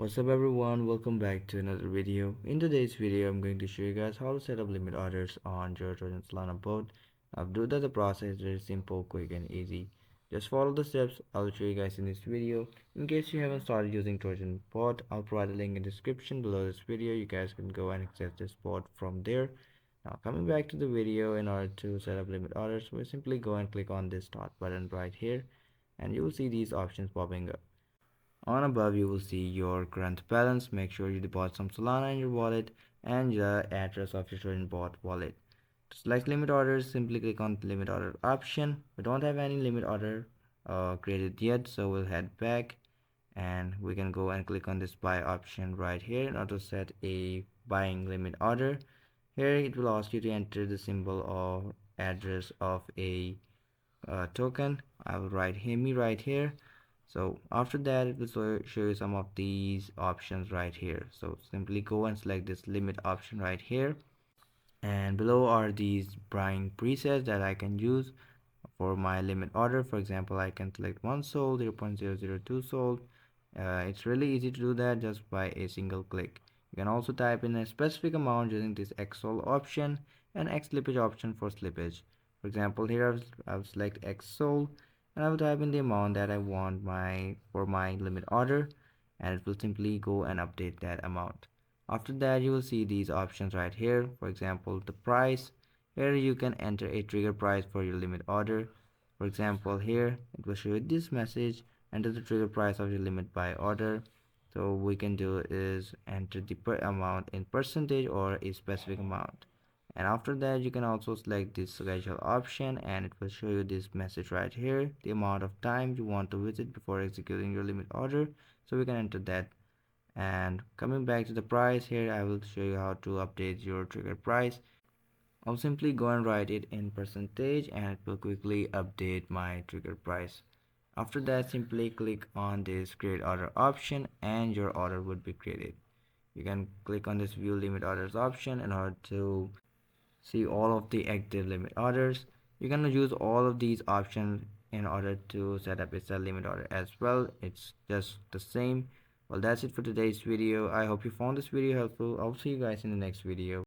What's up everyone, welcome back to another video. In today's video I'm going to show you guys how to set up limit orders on your Trojan Bot. Now to do that, the process is very simple, quick and easy. Just follow the steps I'll show you guys in this video. In case you haven't started using Trojan Bot, I'll provide a link in the description below this video. You guys can go and access this bot from there. Now coming back to the video, in order to set up limit orders, we simply go and click on this start button right here and you will see these options popping up. On above you will see your current balance. Make sure you deposit some Solana in your wallet and the address of your Trojan bot wallet. To select limit orders, simply click on the limit order option. We don't have any limit order created yet, so we'll head back and we can go and click on this buy option right here in order to set a buying limit order. Here it will ask you to enter the symbol or address of a token. I will write me right here. So after that it will show you some of these options right here. So simply go and select this limit option right here, and below are these buying presets that I can use for my limit order. For example, I can select 1 sol, 0.002 sol. It's really easy to do that just by a single click. You can also type in a specific amount using this xsol option and x slippage option for slippage. For example, here I'll select xsol and I will type in the amount that I want for my limit order, and it will simply go and update that amount. After that you will see these options right here. For example, the price. Here you can enter a trigger price for your limit order. For example, here it will show you this message: enter the trigger price of your limit buy order. So we can do is enter the amount in percentage or a specific amount. And after that you can also select this schedule option and it will show you this message right here, the amount of time you want to visit before executing your limit order. So we can enter that. And coming back to the price, here I will show you how to update your trigger price. I'll simply go and write it in percentage and it will quickly update my trigger price. After that, simply click on this create order option and your order would be created. You can click on this view limit orders option in order to see all of the active limit orders. You can use all of these options in order to set up a sell limit order as well. It's just the same. Well, that's it for today's video. I hope you found this video helpful. I'll see you guys in the next video.